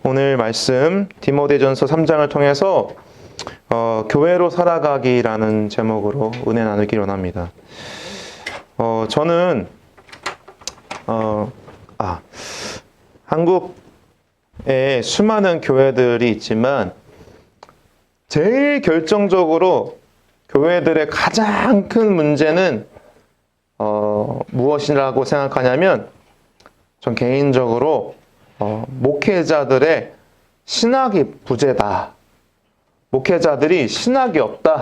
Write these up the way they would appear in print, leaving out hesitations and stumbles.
오늘 말씀 디모데전서 3장을 통해서 교회로 살아가기라는 제목으로 은혜 나누기를 원합니다. 저는 한국에 수많은 교회들이 있지만 제일 결정적으로 교회들의 가장 큰 문제는 무엇이라고 생각하냐면, 전 개인적으로 목회자들의 신학이 부재다. 목회자들이 신학이 없다.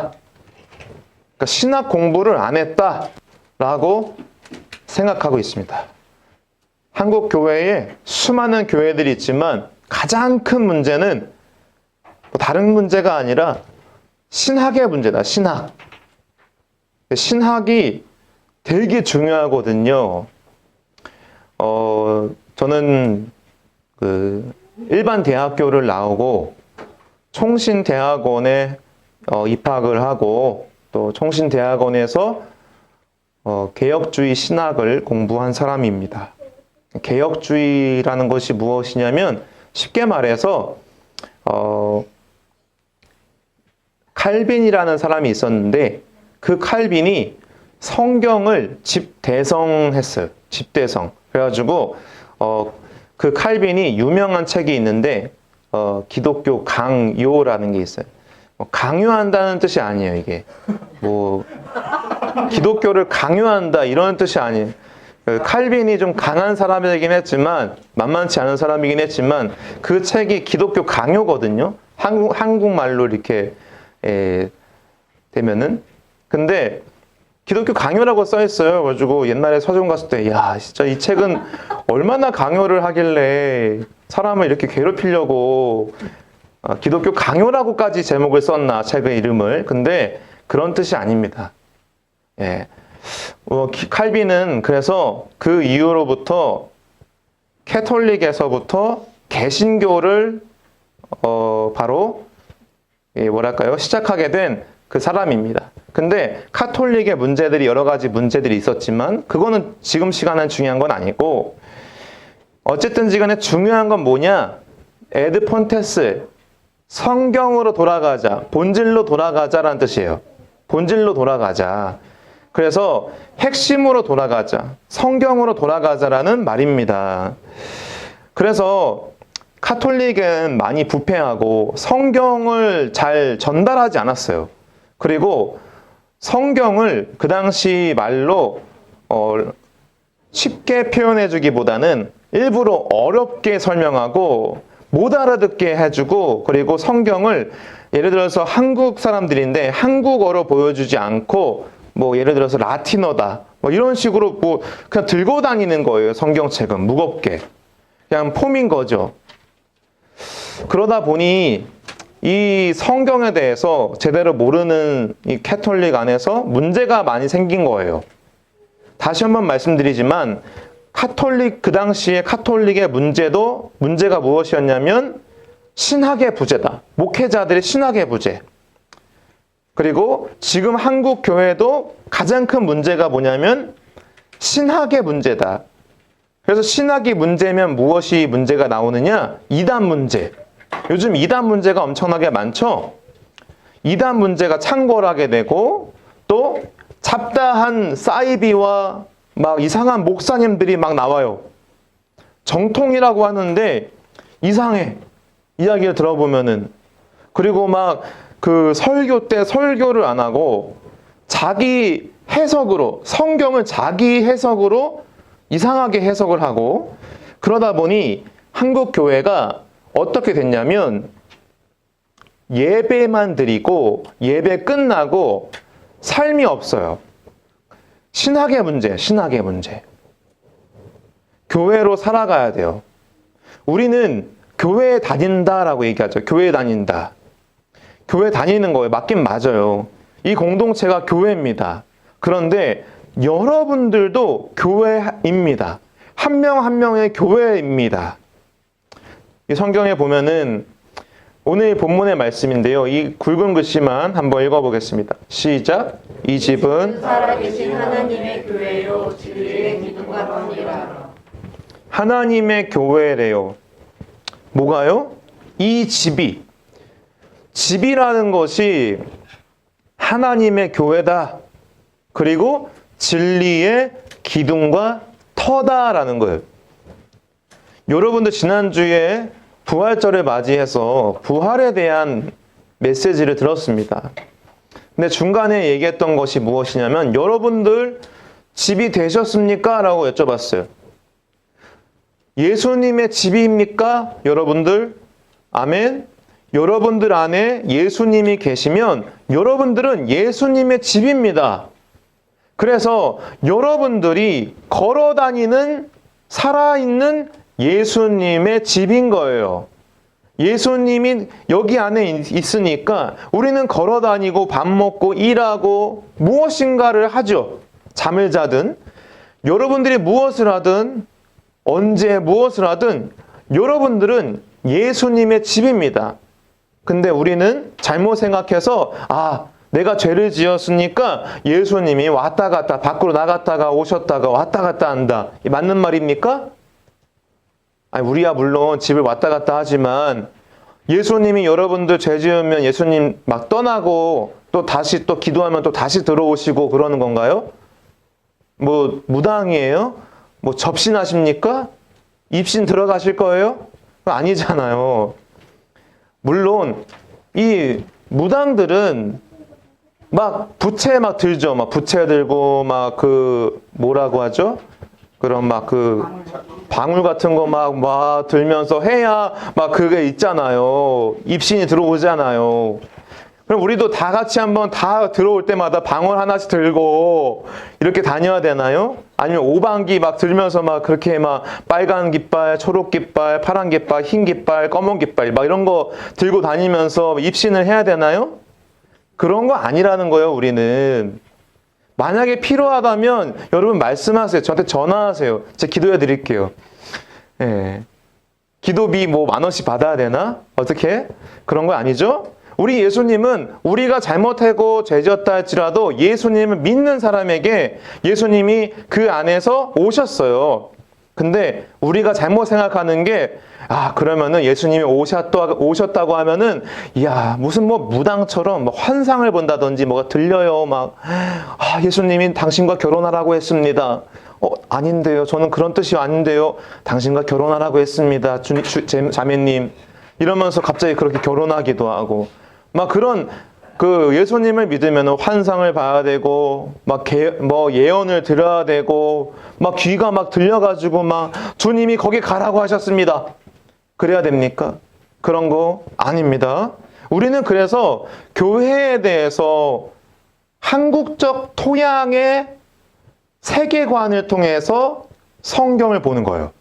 그러니까 신학 공부를 안 했다 라고 생각하고 있습니다. 한국 교회에 수많은 교회들이 있지만 가장 큰 문제는 다른 문제가 아니라 신학의 문제다. 신학이 되게 중요하거든요. 저는 일반 대학교를 나오고 총신대학원에 입학을 하고, 또 총신대학원에서 개혁주의 신학을 공부한 사람입니다. 개혁주의라는 것이 무엇이냐면, 쉽게 말해서 칼빈이라는 사람이 있었는데, 그 칼빈이 성경을 집대성했어요. 집대성. 그래가지고 그 칼빈이 유명한 책이 있는데 기독교 강요라는 게 있어요. 강요한다는 뜻이 아니에요. 이게 기독교를 강요한다 이런 뜻이 아니에요. 칼빈이 좀 강한 사람이긴 했지만, 만만치 않은 사람이긴 했지만, 그 책이 기독교 강요거든요. 한국말로 이렇게 되면은. 근데 기독교 강요라고 써있어요. 그래가지고 옛날에 서점 갔을 때, 야, 진짜 이 책은 얼마나 강요를 하길래 사람을 이렇게 괴롭히려고 기독교 강요라고까지 제목을 썼나, 책의 이름을. 근데 그런 뜻이 아닙니다. 칼빈은 그래서 그 이후로부터 캐톨릭에서부터 개신교를 바로 시작하게 된 그 사람입니다. 근데 카톨릭의 문제들이 여러 가지 문제들이 있었지만, 그거는 지금 시간은 중요한 건 아니고, 어쨌든지 간에 중요한 건 뭐냐? 에드 폰테스, 성경으로 돌아가자, 본질로 돌아가자라는 뜻이에요. 본질로 돌아가자. 그래서 핵심으로 돌아가자, 성경으로 돌아가자라는 말입니다. 그래서 카톨릭은 많이 부패하고 성경을 잘 전달하지 않았어요. 그리고 성경을 그 당시 말로 쉽게 표현해주기보다는 일부러 어렵게 설명하고 못 알아듣게 해주고, 그리고 성경을 예를 들어서 한국 사람들인데 한국어로 보여주지 않고, 예를 들어서 라틴어다 이런 식으로 그냥 들고 다니는 거예요. 성경책은 무겁게 그냥 폼인 거죠. 그러다 보니 이 성경에 대해서 제대로 모르는 이 캐톨릭 안에서 문제가 많이 생긴 거예요. 다시 한번 말씀드리지만, 그 당시에 카톨릭의 문제가 무엇이었냐면 신학의 부재다. 목회자들의 신학의 부재. 그리고 지금 한국 교회도 가장 큰 문제가 뭐냐면 신학의 문제다. 그래서 신학이 문제면 무엇이 문제가 나오느냐? 이단 문제. 요즘 이단 문제가 엄청나게 많죠? 이단 문제가 창궐하게 되고, 또 잡다한 사이비와 이상한 목사님들이 나와요. 정통이라고 하는데 이상해. 이야기를 들어보면은. 그리고 그 설교 때 설교를 안 하고 자기 해석으로, 성경을 자기 해석으로 이상하게 해석을 하고, 그러다 보니 한국 교회가 어떻게 됐냐면 예배만 드리고 예배 끝나고 삶이 없어요. 신학의 문제. 교회로 살아가야 돼요. 우리는 교회에 다닌다라고 얘기하죠. 교회 다닌다. 교회 다니는 거예요. 맞긴 맞아요. 이 공동체가 교회입니다. 그런데 여러분들도 교회입니다. 한 명 한 명의 교회입니다. 이 성경에 보면은 오늘 본문의 말씀인데요. 이 굵은 글씨만 한번 읽어보겠습니다. 시작. 이 집은 살아계신 하나님의 교회요 주의 기둥과 던이라. 하나님의 교회래요. 뭐가요? 이 집이라는 것이 하나님의 교회다. 그리고 진리의 기둥과 터다라는 거예요. 여러분들 지난주에 부활절을 맞이해서 부활에 대한 메시지를 들었습니다. 근데 중간에 얘기했던 것이 무엇이냐면 여러분들 집이 되셨습니까? 라고 여쭤봤어요. 예수님의 집입니까? 여러분들? 아멘? 여러분들 안에 예수님이 계시면 여러분들은 예수님의 집입니다. 그래서 여러분들이 걸어 다니는 살아있는 예수님의 집인 거예요. 예수님이 여기 안에 있으니까 우리는 걸어 다니고 밥 먹고 일하고 무엇인가를 하죠. 잠을 자든 여러분들이 무엇을 하든 언제 무엇을 하든 여러분들은 예수님의 집입니다. 근데 우리는 잘못 생각해서 내가 죄를 지었으니까 예수님이 왔다 갔다 밖으로 나갔다가 오셨다가 왔다 갔다 한다. 맞는 말입니까? 우리야 물론 집을 왔다 갔다 하지만 예수님이 여러분들 죄 지으면 예수님 막 떠나고 또 다시 또 기도하면 또 다시 들어오시고 그러는 건가요? 뭐 무당이에요? 뭐 접신하십니까? 입신 들어가실 거예요? 아니잖아요. 물론 이 무당들은 막 부채 막 들죠. 막 부채 들고 막 그 뭐라고 하죠? 그런 막 그 방울 같은 거 막 들면서 해야 막 그게 있잖아요. 입신이 들어오잖아요. 그럼 우리도 다 같이 한번 다 들어올 때마다 방울 하나씩 들고 이렇게 다녀야 되나요? 아니면 오방기 막 들면서 막 그렇게 막 빨간 깃발, 초록 깃발, 파란 깃발, 흰 깃발, 검은 깃발 막 이런 거 들고 다니면서 입신을 해야 되나요? 그런 거 아니라는 거예요, 우리는. 만약에 필요하다면 여러분 말씀하세요. 저한테 전화하세요. 제가 기도해 드릴게요. 예. 기도비 뭐 10,000원씩 받아야 되나? 어떻게? 그런 거 아니죠? 우리 예수님은 우리가 잘못하고 죄지었다 할지라도 예수님을 믿는 사람에게 예수님이 그 안에서 오셨어요. 근데 우리가 잘못 생각하는 게 그러면은 예수님이 오셨다고 하면은 무슨 뭐 무당처럼 뭐 환상을 본다든지 뭐가 들려요. 막 예수님이 당신과 결혼하라고 했습니다. 아닌데요. 저는 그런 뜻이 아닌데요. 당신과 결혼하라고 했습니다. 자매님. 이러면서 갑자기 그렇게 결혼하기도 하고 막 그런 그 예수님을 믿으면 환상을 봐야 되고 막 뭐 예언을 들어야 되고 막 귀가 막 들려가지고 막 주님이 거기 가라고 하셨습니다. 그래야 됩니까? 그런 거 아닙니다. 우리는 그래서 교회에 대해서 한국적 토양의 세계관을 통해서 성경을 보는 거예요.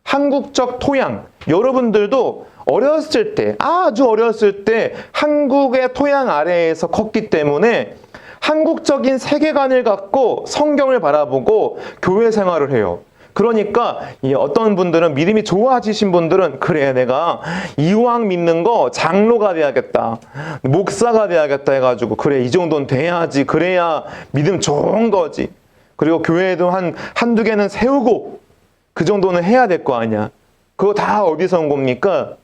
한국적 토양. 여러분들도 어렸을 때, 아주 어렸을 때 한국의 토양 아래에서 컸기 때문에 한국적인 세계관을 갖고 성경을 바라보고 교회 생활을 해요. 그러니까 어떤 분들은 믿음이 좋아지신 분들은 그래 내가 이왕 믿는 거 장로가 돼야겠다. 목사가 돼야겠다 해가지고 그래 이 정도는 돼야지. 그래야 믿음 좋은 거지. 그리고 교회에도 한두 개는 세우고 그 정도는 해야 될 거 아니야. 그거 다 어디서 온 겁니까?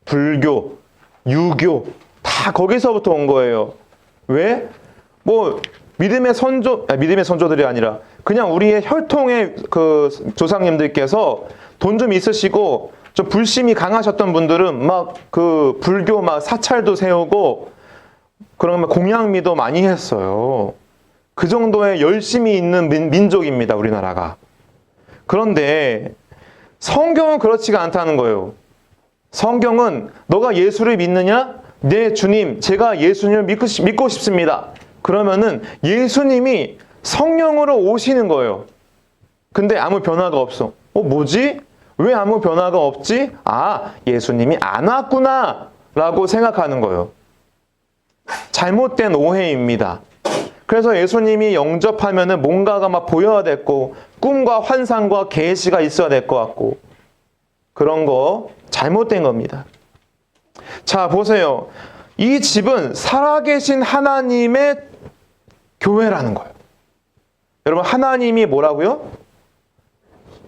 불교, 유교 다 거기서부터 온 거예요. 왜? 뭐 믿음의 선조들이 아니라 그냥 우리의 혈통의 그 조상님들께서 돈 좀 있으시고 좀 불심이 강하셨던 분들은 막 그 불교 막 사찰도 세우고 그러면 공양미도 많이 했어요. 그 정도의 열심이 있는 민족입니다, 우리나라가. 그런데 성경은 그렇지가 않다는 거예요. 성경은 너가 예수를 믿느냐? 네, 주님, 제가 예수님을 믿고 싶습니다. 그러면은 예수님이 성령으로 오시는 거예요. 근데 아무 변화가 없어. 뭐지? 왜 아무 변화가 없지? 예수님이 안 왔구나 라고 생각하는 거예요. 잘못된 오해입니다. 그래서 예수님이 영접하면은 뭔가가 막 보여야 됐고 꿈과 환상과 계시가 있어야 될 것 같고 그런 거 잘못된 겁니다. 자, 보세요. 이 집은 살아계신 하나님의 교회라는 거예요. 여러분, 하나님이 뭐라고요?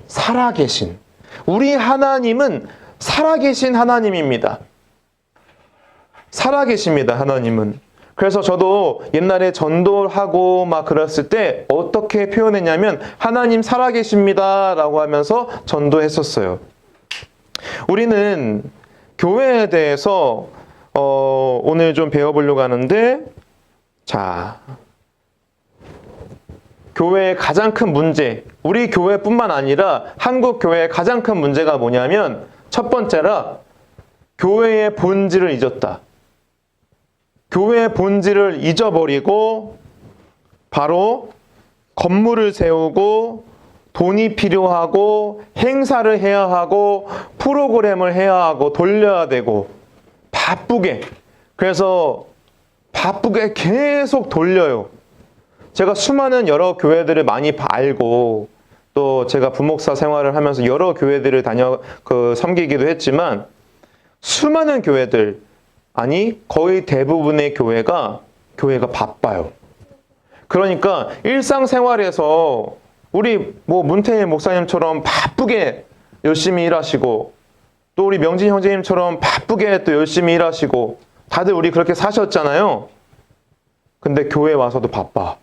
살아계신. 우리 하나님은 살아계신 하나님입니다. 살아계십니다, 하나님은. 그래서 저도 옛날에 전도하고 막 그랬을 때 어떻게 표현했냐면 하나님 살아계십니다 라고 하면서 전도했었어요. 우리는 교회에 대해서 오늘 좀 배워보려고 하는데, 자, 교회의 가장 큰 문제, 우리 교회뿐만 아니라 한국 교회의 가장 큰 문제가 뭐냐면 첫 번째라 교회의 본질을 잊었다. 교회의 본질을 잊어버리고 바로 건물을 세우고 돈이 필요하고 행사를 해야 하고 프로그램을 해야 하고 돌려야 되고 바쁘게, 그래서 바쁘게 계속 돌려요. 제가 수많은 여러 교회들을 많이 알고 또 제가 부목사 생활을 하면서 여러 교회들을 섬기기도 했지만 수많은 교회들, 아니 거의 대부분의 교회가 바빠요. 그러니까 일상생활에서 우리 문태일 목사님처럼 바쁘게 열심히 일하시고 또 우리 명진 형제님처럼 바쁘게 또 열심히 일하시고 다들 우리 그렇게 사셨잖아요. 근데 교회 와서도 바빠.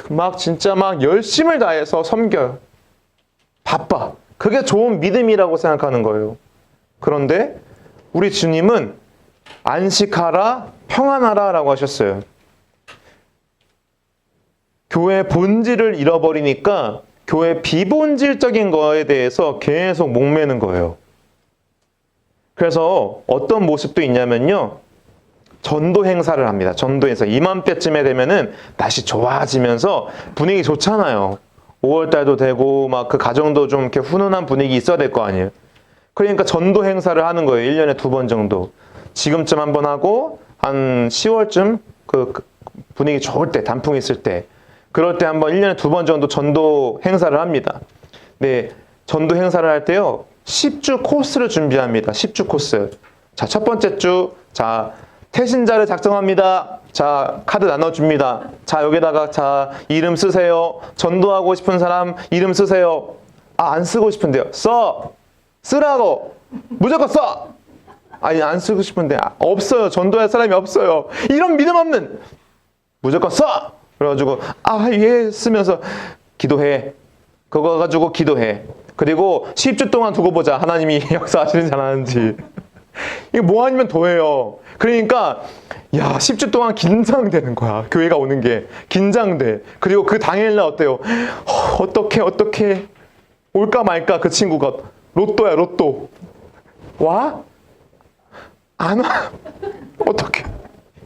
막 진짜 막 열심을 다해서 섬겨요. 바빠. 그게 좋은 믿음이라고 생각하는 거예요. 그런데 우리 주님은 안식하라, 평안하라 라고 하셨어요. 교회의 본질을 잃어버리니까 교회 비본질적인 거에 대해서 계속 목매는 거예요. 그래서 어떤 모습도 있냐면요. 전도 행사를 합니다. 전도 행사. 이맘때쯤에 되면은 날씨 좋아지면서 분위기 좋잖아요. 5월달도 되고 막 그 가정도 좀 이렇게 훈훈한 분위기 있어야 될 거 아니에요. 그러니까 전도 행사를 하는 거예요. 1년에 2번 정도. 지금쯤 한번 하고 한 10월쯤 그 분위기 좋을 때, 단풍 있을 때, 그럴 때 한번 1년에 2번 정도 전도 행사를 합니다. 네, 전도 행사를 할 때요. 10주 코스를 준비합니다. 10주 코스. 자, 첫 번째 주, 자, 태신자를 작성합니다. 자, 카드 나눠줍니다. 자, 여기다가 자, 이름 쓰세요. 전도하고 싶은 사람 이름 쓰세요. 아, 안 쓰고 싶은데요. 쓰라고. 무조건 써. 아니, 안 쓰고 싶은데 없어요. 전도할 사람이 없어요. 이런 믿음 없는. 무조건 써. 그래가지고 예 쓰면서 기도해. 그거 가지고 기도해. 그리고 10주 동안 두고 보자. 하나님이 역사하시는지 안 하는지. 이거 뭐 아니면 더해요. 그러니까 10주 동안 긴장되는 거야. 교회가 오는 게 긴장돼. 그리고 그 당일날 어때요? 어떻게 올까 말까. 그 친구가 로또야, 로또. 와? 안 와? 어떡해.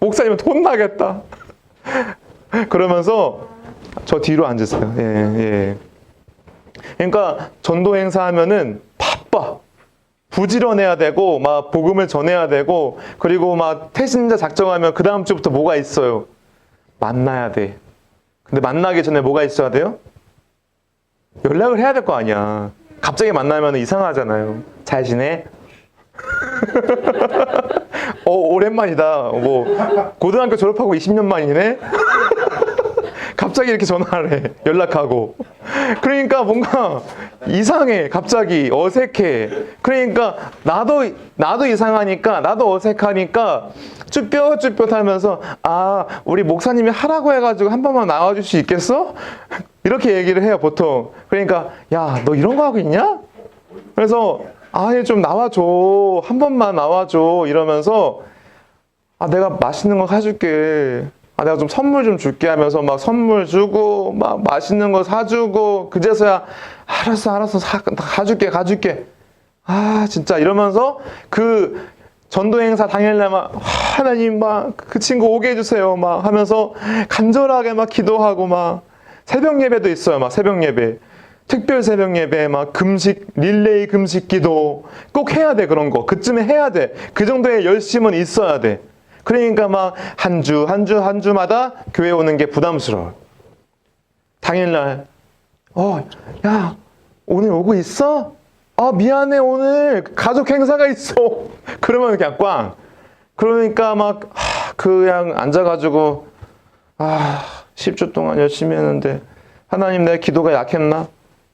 목사님은 혼나겠다. 그러면서 저 뒤로 앉으세요. 예. 그러니까 전도 행사하면은 바빠. 부지런해야 되고 막 복음을 전해야 되고, 그리고 막 태신자 작정하면 그 다음 주부터 뭐가 있어요? 만나야 돼. 근데 만나기 전에 뭐가 있어야 돼요? 연락을 해야 될 거 아니야. 갑자기 만나면 이상하잖아요. 잘 지내? 오랜만이다. 고등학교 졸업하고 20년 만이네? 갑자기 이렇게 전화를 해. 연락하고. 그러니까 뭔가 이상해. 갑자기 어색해. 그러니까 나도 이상하니까, 나도 어색하니까 쭈뼛쭈뼛 하면서 우리 목사님이 하라고 해가지고 한 번만 나와줄 수 있겠어? 이렇게 얘기를 해요, 보통. 그러니까 야, 너 이런 거 하고 있냐? 그래서 좀 나와줘. 한 번만 나와줘. 이러면서 내가 맛있는 거 사줄게. 내가 좀 선물 좀 줄게 하면서 막 선물 주고 막 맛있는 거 사주고, 그제서야 알았어 가줄게. 진짜 이러면서 그 전도 행사 당일날 막 하나님 막 그 친구 오게 해주세요 막 하면서 간절하게 막 기도하고, 막 새벽 예배도 있어요. 막 새벽 예배, 특별 새벽 예배, 막 금식, 릴레이 금식 기도 꼭 해야 돼. 그런 거 그쯤에 해야 돼. 그 정도의 열심은 있어야 돼. 그러니까 막 한 주마다 교회 오는 게 부담스러워. 당일날 야, 오늘 오고 있어? 미안해, 오늘 가족 행사가 있어. 그러면 그냥 꽝. 그러니까 막 그냥 앉아가지고 10주 동안 열심히 했는데 하나님, 내 기도가 약했나?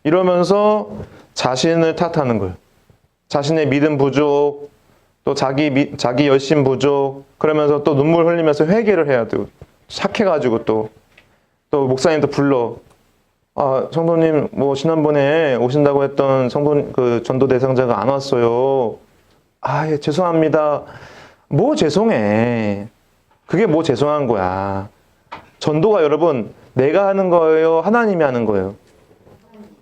이러면서 자신을 탓하는 거예요. 자신의 믿음 부족, 또 자기 열심 부족, 그러면서 또 눈물 흘리면서 회개를 해야 돼요. 착해가지고 또 목사님도 불러. 아, 성도님, 뭐, 지난번에 오신다고 했던 전도 대상자가 안 왔어요. 아, 예, 죄송합니다. 뭐 죄송해. 그게 뭐 죄송한 거야. 전도가 여러분, 내가 하는 거예요? 하나님이 하는 거예요?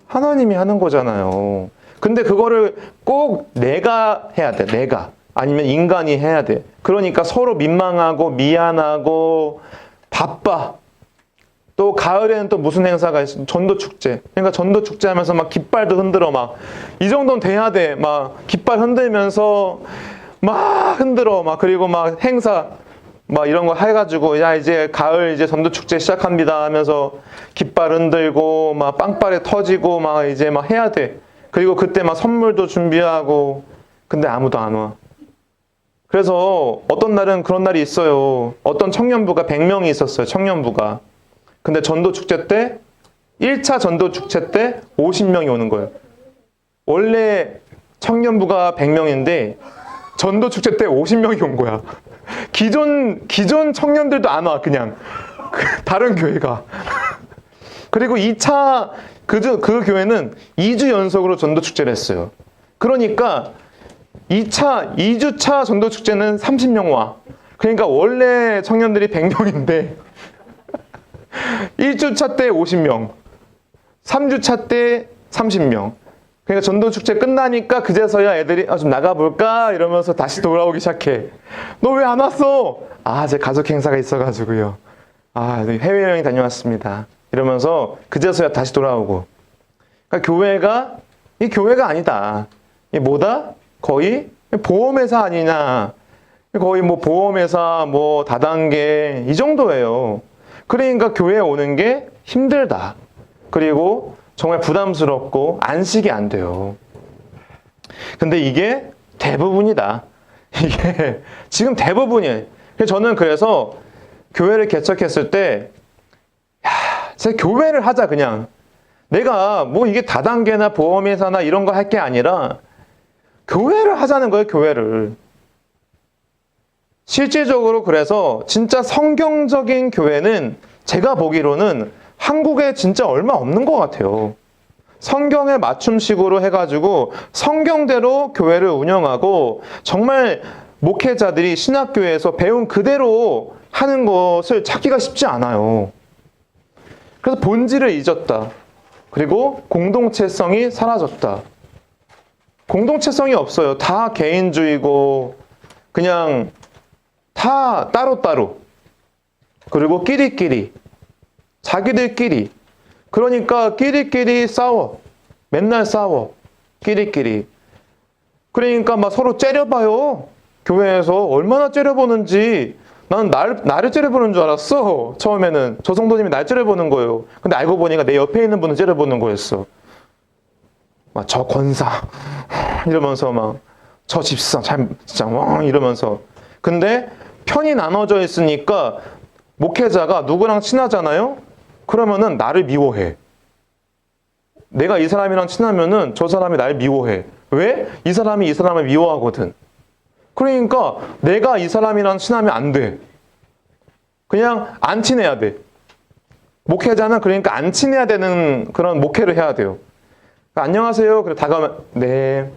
하나님이 하는 거잖아요. 근데 그거를 꼭 내가 해야 돼, 내가. 아니면 인간이 해야 돼. 그러니까 서로 민망하고 미안하고 바빠. 또 가을에는 또 무슨 행사가 있어? 전도 축제. 그러니까 전도 축제 하면서 막 깃발도 흔들어 막. 이 정도는 돼야 돼. 막 깃발 흔들면서 막 흔들어 막. 그리고 막 행사 막 이런 거 해가지고 야 이제 가을 이제 전도 축제 시작합니다 하면서 깃발 흔들고 막 빵빠레 터지고 막 이제 막 해야 돼. 그리고 그때 막 선물도 준비하고. 근데 아무도 안 와. 그래서 어떤 날은 그런 날이 있어요. 어떤 청년부가 100명이 있었어요. 청년부가. 근데 전도 축제 때 1차 전도 축제 때 50명이 오는 거예요. 원래 청년부가 100명인데 전도 축제 때 50명이 온 거야. 기존 청년들도 안 와, 그냥. 다른 교회가. 그리고 2차 그 교회는 2주 연속으로 전도 축제를 했어요. 그러니까 2주차 전도 축제는 30명 와. 그러니까 원래 청년들이 100명인데 1주차 때 50명, 3주차 때 30명. 그러니까 전도 축제 끝나니까 그제서야 애들이 좀 나가볼까? 이러면서 다시 돌아오기 시작해. 너 왜 안 왔어? 아, 제 가족 행사가 있어가지고요. 아, 해외여행 다녀왔습니다. 이러면서 그제서야 다시 돌아오고. 그러니까 이 교회가 아니다. 이 뭐다? 거의 보험회사 아니냐. 거의 뭐 보험회사, 뭐 다단계 이 정도예요. 그러니까 교회에 오는 게 힘들다. 그리고 정말 부담스럽고 안식이 안 돼요. 근데 이게 대부분이다. 이게 지금 대부분이에요. 저는 그래서 교회를 개척했을 때 진짜 교회를 하자 그냥. 내가 뭐 이게 다단계나 보험회사나 이런 거 할 게 아니라 교회를 하자는 거예요. 교회를. 실질적으로 그래서 진짜 성경적인 교회는 제가 보기로는 한국에 진짜 얼마 없는 것 같아요. 성경에 맞춤식으로 해가지고 성경대로 교회를 운영하고 정말 목회자들이 신학교에서 배운 그대로 하는 것을 찾기가 쉽지 않아요. 그래서 본질을 잊었다. 그리고 공동체성이 사라졌다. 공동체성이 없어요. 다 개인주의고 그냥 다 따로따로. 그리고 끼리끼리. 자기들끼리. 그러니까 끼리끼리 싸워. 맨날 싸워. 끼리끼리. 그러니까 막 서로 째려봐요. 교회에서 얼마나 째려보는지. 나는 나를 째려보는 줄 알았어. 처음에는. 저 성도님이 날 째려보는 거예요. 근데 알고 보니까 내 옆에 있는 분은 째려보는 거였어. 막 저 권사. 이러면서 막 저 집사. 진짜 이러면서. 근데 편이 나눠져 있으니까 목회자가 누구랑 친하잖아요? 그러면은 나를 미워해. 내가 이 사람이랑 친하면은 저 사람이 날 미워해. 왜? 이 사람이 이 사람을 미워하거든. 그러니까 내가 이 사람이랑 친하면 안 돼. 그냥 안 친해야 돼. 목회자는 그러니까 안 친해야 되는 그런 목회를 해야 돼요. 안녕하세요. 그래 다가오면 네.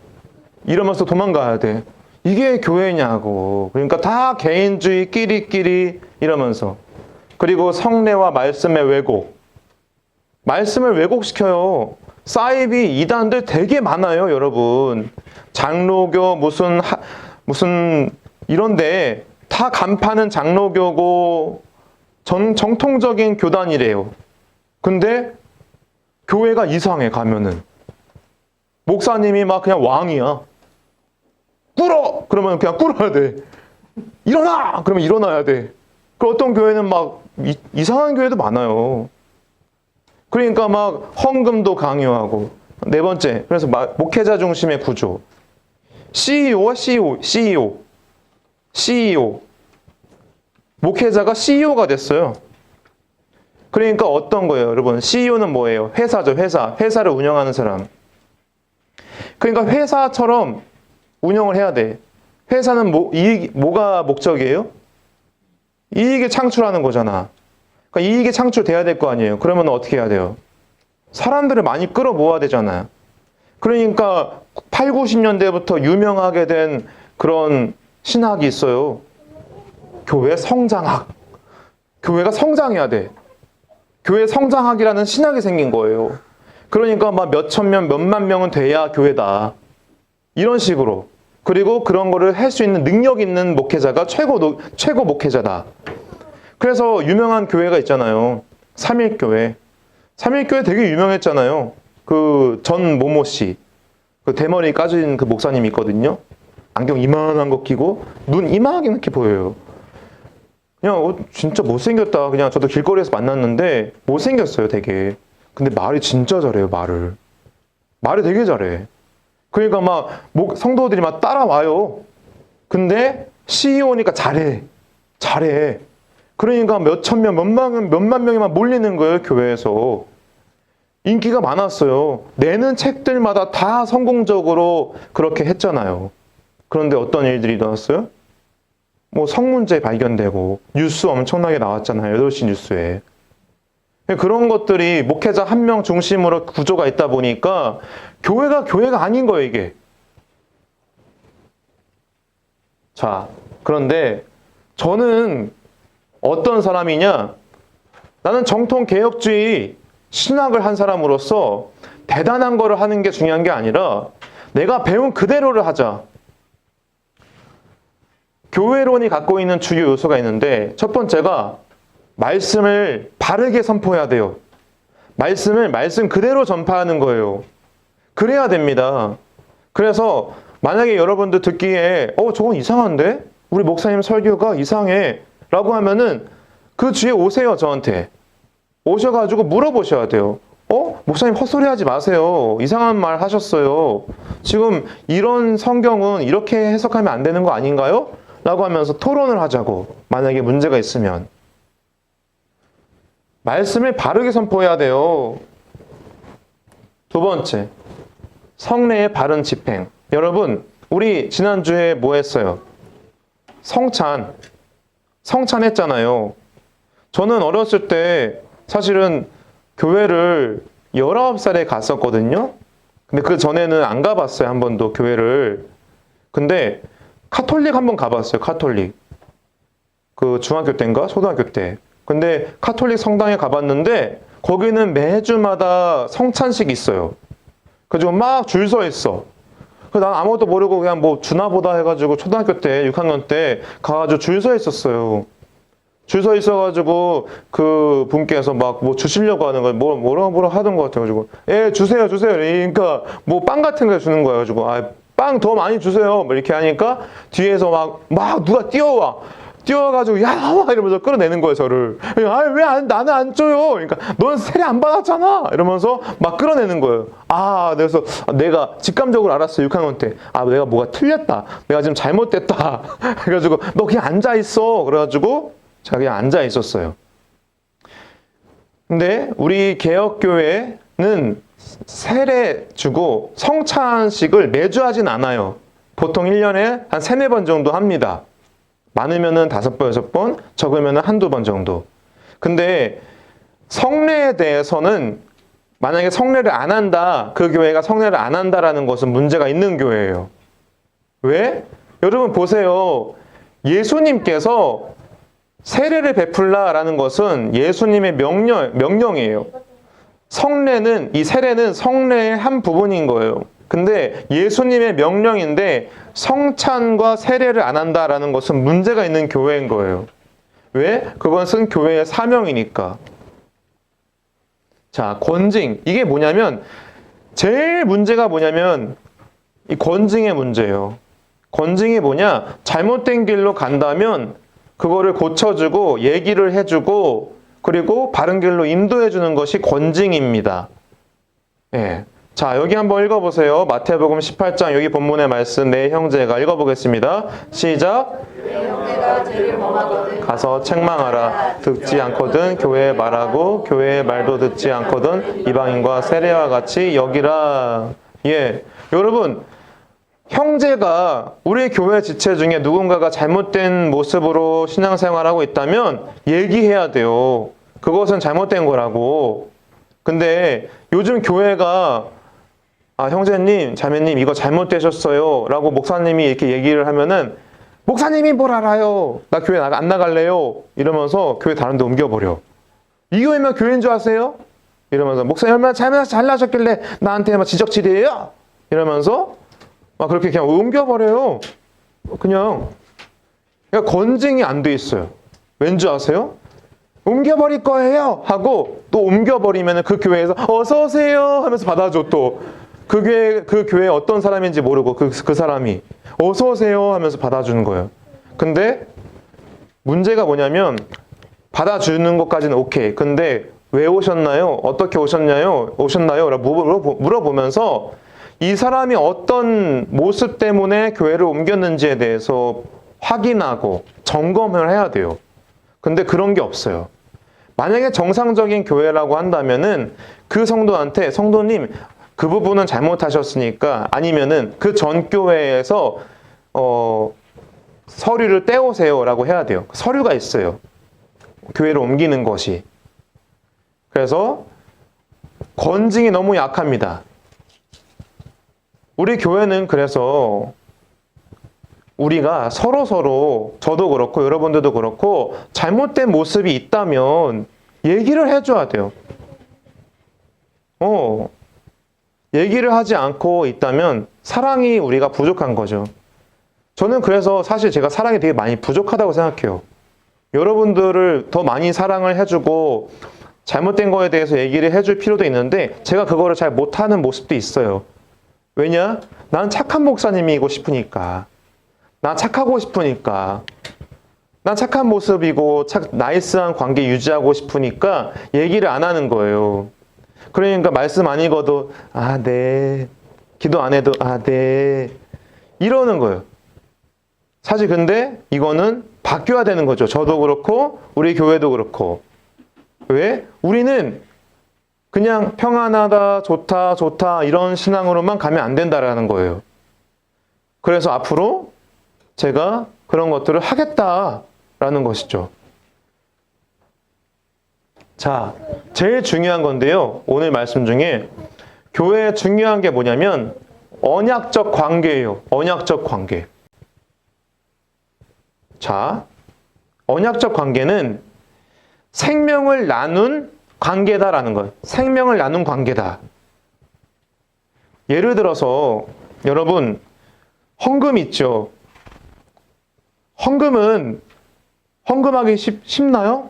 이러면서 도망가야 돼. 이게 교회냐고. 그러니까 다 개인주의 끼리끼리 이러면서. 그리고 성례와 말씀의 왜곡. 말씀을 왜곡시켜요. 사이비 이단들 되게 많아요, 여러분. 장로교 무슨 이런데 다 간판은 장로교고 정통적인 교단이래요. 근데 교회가 이상해 가면은. 목사님이 막 그냥 왕이야. 꿇어! 그러면 그냥 꿇어야 돼. 일어나! 그러면 일어나야 돼. 그 어떤 교회는 막 이상한 교회도 많아요. 그러니까 막 헌금도 강요하고. 네 번째, 그래서 목회자 중심의 구조. CEO와 CEO. 목회자가 CEO가 됐어요. 그러니까 어떤 거예요, 여러분? CEO는 뭐예요? 회사죠, 회사. 회사를 운영하는 사람. 그러니까 회사처럼 운영을 해야 돼. 회사는 뭐가 목적이에요? 이익을 창출하는 거잖아. 그러니까 이익이 창출돼야 될 거 아니에요. 그러면 어떻게 해야 돼요? 사람들을 많이 끌어모아야 되잖아요. 그러니까 8, 90년대부터 유명하게 된 그런 신학이 있어요. 교회 성장학. 교회가 성장해야 돼. 교회 성장학이라는 신학이 생긴 거예요. 그러니까 막 몇천 명, 몇만 명은 돼야 교회다. 이런 식으로. 그리고 그런 거를 할 수 있는 능력 있는 목회자가 최고 목회자다. 그래서 유명한 교회가 있잖아요. 삼일교회. 삼일교회 되게 유명했잖아요. 그 전 모모 씨. 그 대머리 까진 그 목사님 있거든요. 안경 이만한 거 끼고 눈 이만하게 이렇게 보여요. 그냥 진짜 못생겼다. 그냥 저도 길거리에서 만났는데 못생겼어요, 되게. 근데 말이 진짜 잘해요, 말을. 말을 되게 잘해. 그러니까 막 성도들이 막 따라와요. 근데 CEO니까 잘해. 잘해. 그러니까 몇천 명, 몇만 명이 막 몰리는 거예요, 교회에서. 인기가 많았어요. 내는 책들마다 다 성공적으로 그렇게 했잖아요. 그런데 어떤 일들이 일어났어요? 뭐 성문제 발견되고 뉴스 엄청나게 나왔잖아요. 8시 뉴스에. 그런 것들이 목회자 한 명 중심으로 구조가 있다 보니까 교회가 아닌 거예요, 이게. 자, 그런데 저는 어떤 사람이냐? 나는 정통 개혁주의 신학을 한 사람으로서 대단한 거를 하는 게 중요한 게 아니라 내가 배운 그대로를 하자. 교회론이 갖고 있는 주요 요소가 있는데 첫 번째가 말씀을 바르게 선포해야 돼요. 말씀을 말씀 그대로 전파하는 거예요. 그래야 됩니다. 그래서 만약에 여러분들 듣기에 저건 이상한데? 우리 목사님 설교가 이상해 라고 하면은 그 뒤에 오세요, 저한테. 오셔가지고 물어보셔야 돼요. 목사님 헛소리 하지 마세요. 이상한 말 하셨어요. 지금 이런 성경은 이렇게 해석하면 안 되는 거 아닌가요? 라고 하면서 토론을 하자고. 만약에 문제가 있으면. 말씀을 바르게 선포해야 돼요. 두 번째, 성례의 바른 집행. 여러분, 우리 지난주에 뭐 했어요? 성찬했잖아요. 저는 어렸을 때 사실은 교회를 19살에 갔었거든요. 근데 그 전에는 안 가봤어요. 한 번도 교회를. 근데 카톨릭 한번 가봤어요. 카톨릭. 그 중학교 때인가? 초등학교 때. 근데 카톨릭 성당에 가봤는데 거기는 매주마다 성찬식이 있어요. 그래서 막 줄 서 있어. 그래서 난 아무것도 모르고 그냥 뭐 주나보다 해가지고 초등학교 때 6학년 때 가가지고 줄 서 있었어요. 줄 서 있어가지고 그 분께서 막 뭐 주시려고 하는 거예요. 뭐라 하던 것 같아가지고 주세요. 그러니까 뭐 빵 같은 거 주는 거예요. 가지고 빵 더 많이 주세요. 뭐 이렇게 하니까 뒤에서 막 누가 뛰어와가지고 야 나와 이러면서 끌어내는 거예요, 저를. 나는 안 줘요. 그러니까 넌 세례 안 받았잖아 이러면서 막 끌어내는 거예요. 그래서 내가 직감적으로 알았어요, 6학년 때. 내가 뭐가 틀렸다, 내가 지금 잘못됐다. 그래가지고 너 그냥 앉아 있어. 그래가지고 제가 그냥 앉아 있었어요. 근데 우리 개혁교회는 세례 주고 성찬식을 매주 하진 않아요. 보통 1년에 한 3, 4번 정도 합니다. 많으면은 5번, 6번, 적으면은 1-2번 정도. 근데 성례에 대해서는 만약에 성례를 안 한다, 그 교회가 성례를 안 한다라는 것은 문제가 있는 교회예요. 왜? 여러분 보세요. 예수님께서 세례를 베풀라라는 것은 예수님의 명령이에요. 이 세례는 성례의 한 부분인 거예요. 근데 예수님의 명령인데 성찬과 세례를 안 한다라는 것은 문제가 있는 교회인 거예요. 왜? 그것은 교회의 사명이니까. 자, 권징. 이게 뭐냐면 제일 문제가 뭐냐면 이 권징의 문제예요. 권징이 뭐냐? 잘못된 길로 간다면 그거를 고쳐주고 얘기를 해주고 그리고 바른 길로 인도해주는 것이 권징입니다. 예. 자, 여기 한번 읽어보세요. 마태복음 18장 여기 본문의 말씀 내 형제가 읽어보겠습니다. 시작. 내 형제가 죄를 범하거든 가서 책망하라. 듣지 않거든 교회에 말하고 교회의 말도 듣지 않거든 이방인과 세례와 같이 여기라. 예, 여러분 형제가 우리 교회 지체 중에 누군가가 잘못된 모습으로 신앙생활하고 있다면 얘기해야 돼요. 그것은 잘못된 거라고. 근데 요즘 교회가 형제님, 자매님 이거 잘못되셨어요 라고 목사님이 이렇게 얘기를 하면은 목사님이 뭘 알아요? 나 교회 안 나갈래요? 이러면서 교회 다른 데 옮겨버려. 이 교회면 교회인 줄 아세요? 이러면서 목사님 얼마나 잘나셨길래 나한테 막 지적질이에요? 이러면서 막 그렇게 그냥 옮겨버려요. 그냥 건증이 안 돼 있어요. 왠지 아세요? 옮겨버릴 거예요 하고 또 옮겨버리면 그 교회에서 어서 오세요 하면서 받아줘. 또 그 교회 어떤 사람인지 모르고 그 사람이 어서 오세요 하면서 받아주는 거예요. 근데 문제가 뭐냐면 받아주는 것까지는 오케이. 근데 왜 오셨나요? 어떻게 오셨나요? 라고 물어보면서 이 사람이 어떤 모습 때문에 교회를 옮겼는지에 대해서 확인하고 점검을 해야 돼요. 근데 그런 게 없어요. 만약에 정상적인 교회라고 한다면은 그 성도한테 성도님 그 부분은 잘못하셨으니까 아니면은 그 전 교회에서 서류를 떼오세요라고 해야 돼요. 서류가 있어요. 교회를 옮기는 것이. 그래서 건증이 너무 약합니다. 우리 교회는 그래서 우리가 서로 저도 그렇고 여러분들도 그렇고 잘못된 모습이 있다면 얘기를 해줘야 돼요. 얘기를 하지 않고 있다면 사랑이 우리가 부족한 거죠. 저는 그래서 사실 제가 사랑이 되게 많이 부족하다고 생각해요. 여러분들을 더 많이 사랑을 해주고 잘못된 거에 대해서 얘기를 해줄 필요도 있는데 제가 그거를 잘 못하는 모습도 있어요. 왜냐? 난 착한 목사님이고 싶으니까. 난 착하고 싶으니까. 난 착한 모습이고 나이스한 관계 유지하고 싶으니까 얘기를 안 하는 거예요. 그러니까 말씀 안 읽어도 네. 기도 안 해도 네. 이러는 거예요. 사실 근데 이거는 바뀌어야 되는 거죠. 저도 그렇고 우리 교회도 그렇고. 왜? 우리는 그냥 평안하다, 좋다 이런 신앙으로만 가면 안 된다라는 거예요. 그래서 앞으로 제가 그런 것들을 하겠다라는 것이죠. 자, 제일 중요한 건데요. 오늘 말씀 중에 교회에 중요한 게 뭐냐면 언약적 관계예요. 언약적 관계. 자, 언약적 관계는 생명을 나눈 관계다라는 거예요. 생명을 나눈 관계다. 예를 들어서 여러분 헌금 있죠. 헌금하기 쉽나요?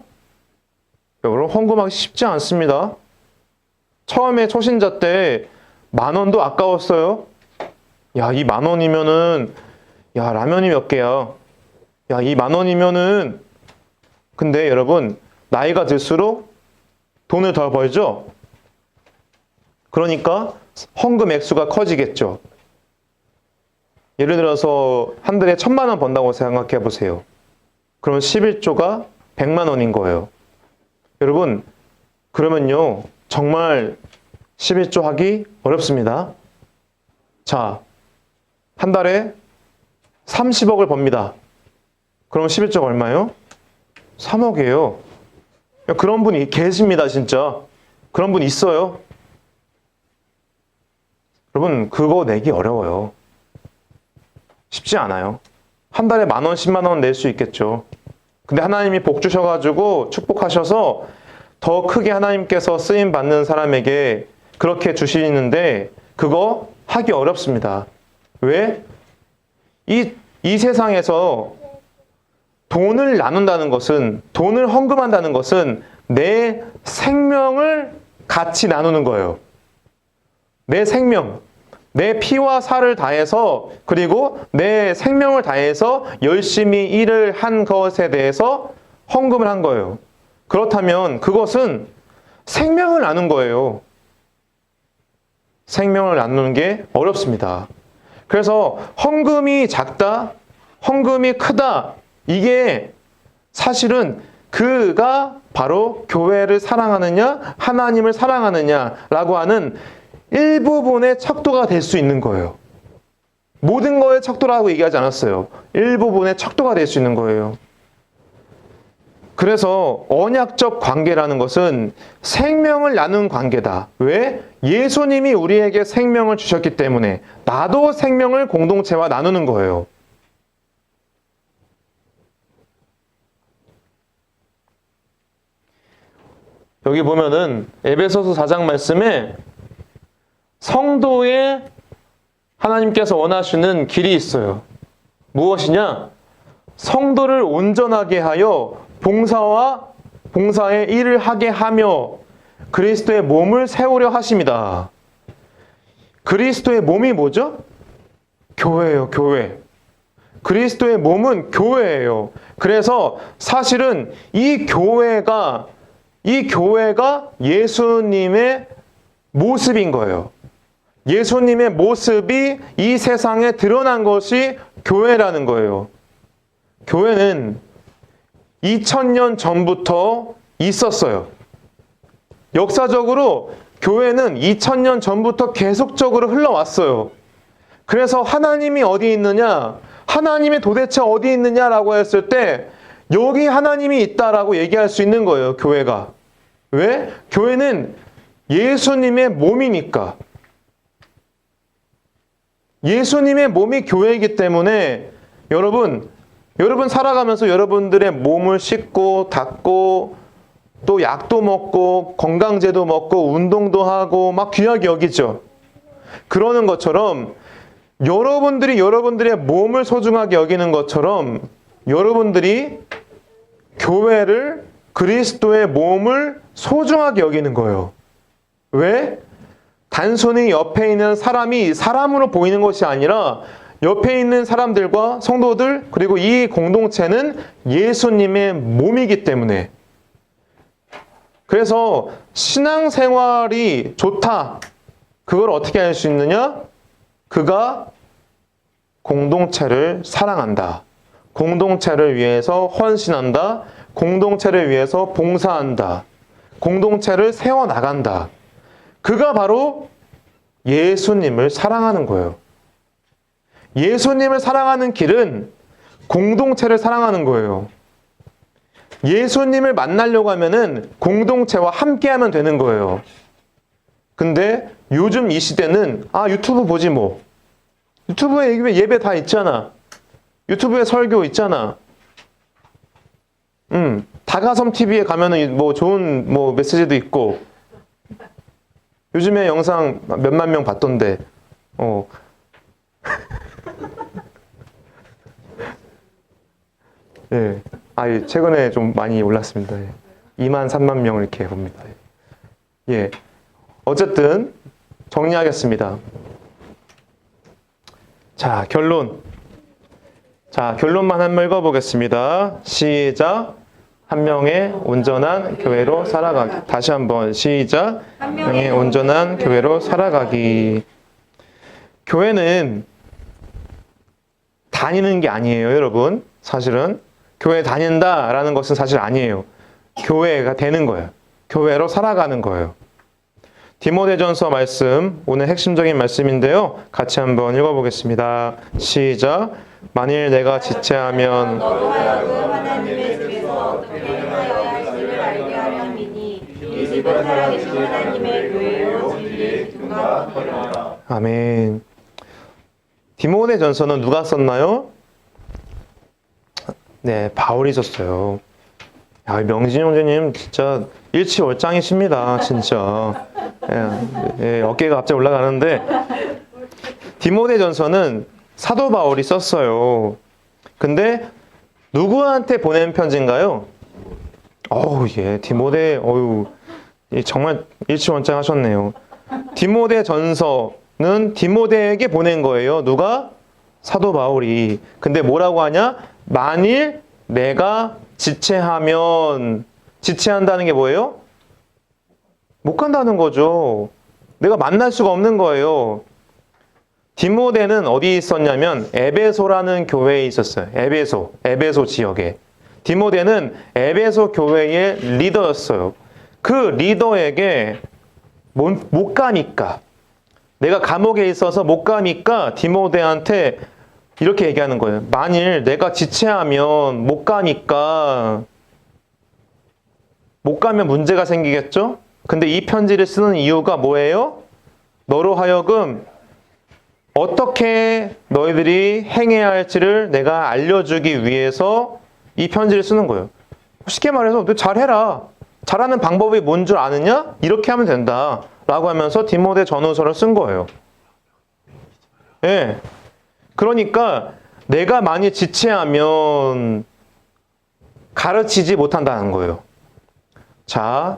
여러분 헌금하기 쉽지 않습니다. 처음에 초신자 때 10,000원도 아까웠어요. 야, 이 10,000원이면은 라면이 몇 개야. 야, 이 10,000원이면은 근데 여러분 나이가 들수록 돈을 더 벌죠? 그러니까 헌금 액수가 커지겠죠. 예를 들어서 한 달에 1,000,000원 번다고 생각해 보세요. 그럼 11조가 100만 원인 거예요. 여러분, 그러면요, 정말 11조 하기 어렵습니다. 자, 한 달에 30억을 법니다. 그럼 11조가 얼마예요? 3억이에요. 그런 분이 계십니다, 진짜. 그런 분 있어요. 여러분, 그거 내기 어려워요. 쉽지 않아요. 한 달에 10,000원, 10만 원 낼 수 있겠죠. 근데 하나님이 복 주셔가지고 축복하셔서 더 크게 하나님께서 쓰임 받는 사람에게 그렇게 주시는데 그거 하기 어렵습니다. 왜? 이 세상에서 돈을 나눈다는 것은, 돈을 헌금한다는 것은 내 생명을 같이 나누는 거예요. 내 생명, 내 피와 살을 다해서, 그리고 내 생명을 다해서 열심히 일을 한 것에 대해서 헌금을 한 거예요. 그렇다면 그것은 생명을 나눈 거예요. 생명을 나누는 게 어렵습니다. 그래서 헌금이 작다, 헌금이 크다, 이게 사실은 그가 바로 교회를 사랑하느냐, 하나님을 사랑하느냐라고 하는 일부분의 척도가 될 수 있는 거예요. 모든 거에 척도라고 얘기하지 않았어요. 일부분의 척도가 될 수 있는 거예요. 그래서 언약적 관계라는 것은 생명을 나눈 관계다. 왜? 예수님이 우리에게 생명을 주셨기 때문에 나도 생명을 공동체와 나누는 거예요. 여기 보면은 에베소서 4장 말씀에 성도의 하나님께서 원하시는 길이 있어요. 무엇이냐? 성도를 온전하게 하여 봉사의 일을 하게 하며 그리스도의 몸을 세우려 하심이다. 그리스도의 몸이 뭐죠? 교회예요, 교회. 그리스도의 몸은 교회예요. 그래서 사실은 이 교회가 예수님의 모습인 거예요. 예수님의 모습이 이 세상에 드러난 것이 교회라는 거예요. 교회는 2000년 전부터 있었어요. 역사적으로 교회는 2000년 전부터 계속적으로 흘러왔어요. 그래서 하나님이 어디 있느냐? 하나님이 도대체 어디 있느냐라고 했을 때 여기 하나님이 있다라고 얘기할 수 있는 거예요, 교회가. 왜? 교회는 예수님의 몸이니까. 예수님의 몸이 교회이기 때문에 여러분 살아가면서 여러분들의 몸을 씻고 닦고 또 약도 먹고 건강제도 먹고 운동도 하고 막 귀하게 여기죠. 그러는 것처럼 여러분들이 여러분들의 몸을 소중하게 여기는 것처럼 여러분들이 교회를 그리스도의 몸을 소중하게 여기는 거예요. 왜? 단순히 옆에 있는 사람이 사람으로 보이는 것이 아니라 옆에 있는 사람들과 성도들 그리고 이 공동체는 예수님의 몸이기 때문에. 그래서 신앙생활이 좋다. 그걸 어떻게 할 수 있느냐? 그가 공동체를 사랑한다. 공동체를 위해서 헌신한다. 공동체를 위해서 봉사한다. 공동체를 세워나간다. 그가 바로 예수님을 사랑하는 거예요. 예수님을 사랑하는 길은 공동체를 사랑하는 거예요. 예수님을 만나려고 하면은 공동체와 함께하면 되는 거예요. 근데 요즘 이 시대는 유튜브 보지 뭐. 유튜브에 예배 다 있잖아. 유튜브에 설교 있잖아. 다가섬 TV에 가면은 뭐 좋은 뭐 메시지도 있고. 요즘에 영상 몇만 명 봤던데. 예. 최근에 좀 많이 올랐습니다. 2만 3만 명 이렇게 봅니다. 예. 어쨌든 정리하겠습니다. 자, 결론만 한번 읽어보겠습니다. 시작. 한 명의 온전한 교회로 살아가기. 다시 한번 시작. 한 명의 온전한 교회로 살아가기. 교회는 다니는 게 아니에요, 여러분. 사실은 교회 다닌다라는 것은 사실 아니에요. 교회가 되는 거예요. 교회로 살아가는 거예요. 디모데전서 말씀, 오늘 핵심적인 말씀인데요. 같이 한번 읽어보겠습니다. 시작. 만일 내가 지체하면 너로 하여금 하나님의 집에서 어떻게 행하여야 할지를 알게 하려 함이니 이 집은 살아계신 하나님의 교회요 진리의 기둥과 기둥이라. 아멘. 디모데전서는 누가 썼나요? 네, 바울이 썼어요. 명진 형제님 진짜 일치월장이십니다, 진짜. 어깨가 갑자기 올라가는데 디모데전서는 사도 바울이 썼어요. 근데 누구한테 보낸 편지인가요? 디모데, 정말 일치월장하셨네요. 디모데전서는 디모데에게 보낸 거예요. 누가? 사도 바울이. 근데 뭐라고 하냐? 만일 내가 지체하면, 지체한다는 게 뭐예요? 못 간다는 거죠. 내가 만날 수가 없는 거예요. 디모데는 어디 있었냐면 에베소라는 교회에 있었어요. 에베소 지역에. 디모데는 에베소 교회의 리더였어요. 그 리더에게 못 가니까, 내가 감옥에 있어서 못 가니까 디모데한테 이렇게 얘기하는 거예요. 만일 내가 지체하면 못 가면 문제가 생기겠죠? 근데 이 편지를 쓰는 이유가 뭐예요? 너로 하여금 어떻게 너희들이 행해야 할지를 내가 알려주기 위해서 이 편지를 쓰는 거예요. 쉽게 말해서 너 잘해라. 잘하는 방법이 뭔 줄 아느냐? 이렇게 하면 된다. 라고 하면서 디모데 전후서를 쓴 거예요. 예. 그러니까 내가 많이 지체하면 가르치지 못한다는 거예요. 자,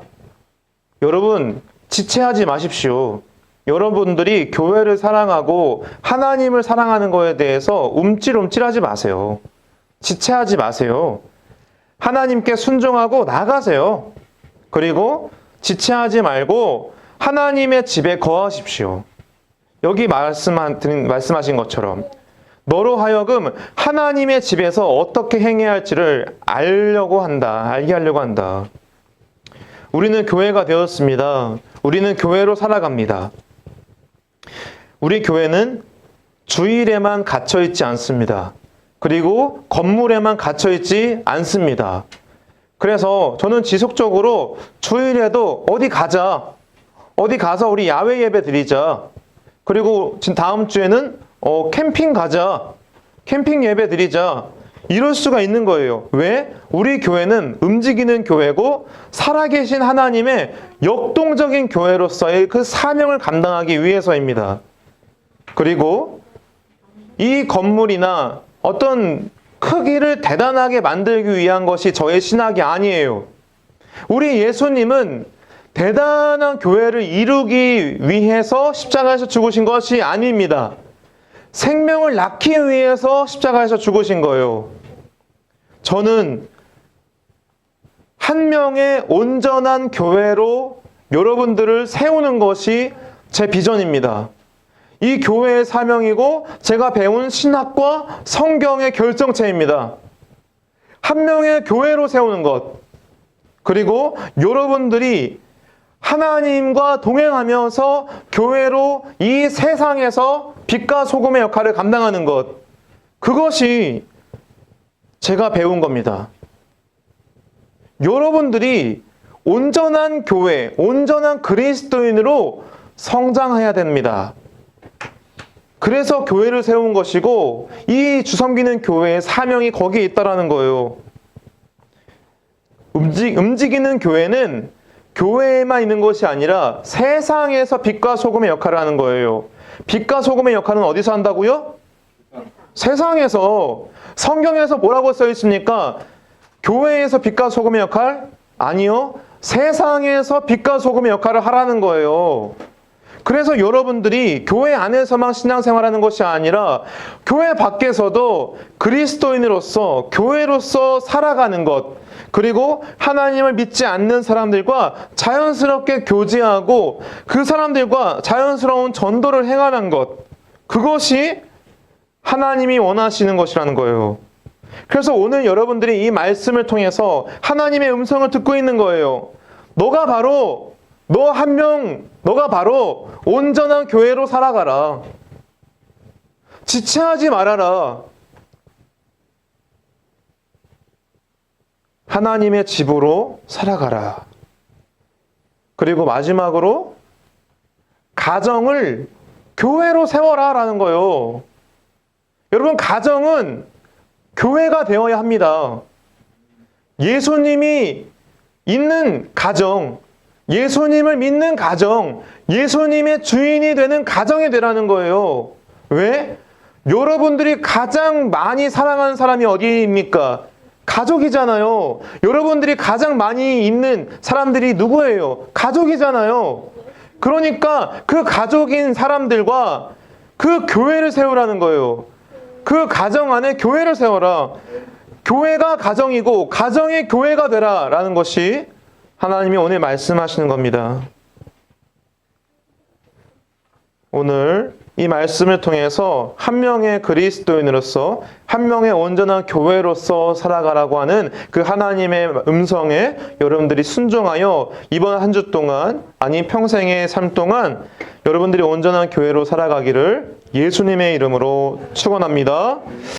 여러분 지체하지 마십시오. 여러분들이 교회를 사랑하고 하나님을 사랑하는 거에 대해서 움찔움찔하지 마세요. 지체하지 마세요. 하나님께 순종하고 나가세요. 그리고 지체하지 말고 하나님의 집에 거하십시오. 여기 말씀하신 것처럼 너로 하여금 하나님의 집에서 어떻게 행해야 할지를 알게 하려고 한다. 우리는 교회가 되었습니다. 우리는 교회로 살아갑니다. 우리 교회는 주일에만 갇혀있지 않습니다. 그리고 건물에만 갇혀있지 않습니다. 그래서 저는 지속적으로 주일에도 어디 가서 우리 야외 예배 드리자. 그리고 지금 다음 주에는 캠핑 가자. 캠핑 예배 드리자. 이럴 수가 있는 거예요. 왜? 우리 교회는 움직이는 교회고 살아계신 하나님의 역동적인 교회로서의 그 사명을 감당하기 위해서입니다. 그리고 이 건물이나 어떤 크기를 대단하게 만들기 위한 것이 저의 신학이 아니에요. 우리 예수님은 대단한 교회를 이루기 위해서 십자가에서 죽으신 것이 아닙니다. 생명을 낳기 위해서 십자가에서 죽으신 거예요. 저는 한 명의 온전한 교회로 여러분들을 세우는 것이 제 비전입니다. 이 교회의 사명이고 제가 배운 신학과 성경의 결정체입니다. 한 명의 교회로 세우는 것. 그리고 여러분들이 하나님과 동행하면서 교회로 이 세상에서 빛과 소금의 역할을 감당하는 것. 그것이 제가 배운 겁니다. 여러분들이 온전한 교회, 온전한 그리스도인으로 성장해야 됩니다. 그래서 교회를 세운 것이고 이 주섬기는 교회의 사명이 거기에 있다라는 거예요. 움직이는 교회는 교회에만 있는 것이 아니라 세상에서 빛과 소금의 역할을 하는 거예요. 빛과 소금의 역할은 어디서 한다고요? 세상에서. 성경에서 뭐라고 써 있습니까? 교회에서 빛과 소금의 역할? 아니요. 세상에서 빛과 소금의 역할을 하라는 거예요. 그래서 여러분들이 교회 안에서만 신앙생활하는 것이 아니라 교회 밖에서도 그리스도인으로서 교회로서 살아가는 것, 그리고 하나님을 믿지 않는 사람들과 자연스럽게 교제하고 그 사람들과 자연스러운 전도를 행하는 것, 그것이 하나님이 원하시는 것이라는 거예요. 그래서 오늘 여러분들이 이 말씀을 통해서 하나님의 음성을 듣고 있는 거예요. 너가 바로 온전한 교회로 살아가라. 지체하지 말아라. 하나님의 집으로 살아가라. 그리고 마지막으로 가정을 교회로 세워라 라는 거예요. 여러분, 가정은 교회가 되어야 합니다. 예수님이 있는 가정, 예수님을 믿는 가정, 예수님의 주인이 되는 가정이 되라는 거예요. 왜? 여러분들이 가장 많이 사랑하는 사람이 어디입니까? 가족이잖아요. 여러분들이 가장 많이 있는 사람들이 누구예요? 가족이잖아요. 그러니까 그 가족인 사람들과 그 교회를 세우라는 거예요. 그 가정 안에 교회를 세워라. 교회가 가정이고 가정이 교회가 되라 라는 것이 하나님이 오늘 말씀하시는 겁니다. 오늘 이 말씀을 통해서 한 명의 그리스도인으로서 한 명의 온전한 교회로서 살아가라고 하는 그 하나님의 음성에 여러분들이 순종하여 이번 한 주 동안, 아니 평생의 삶 동안 여러분들이 온전한 교회로 살아가기를 예수님의 이름으로 축원합니다.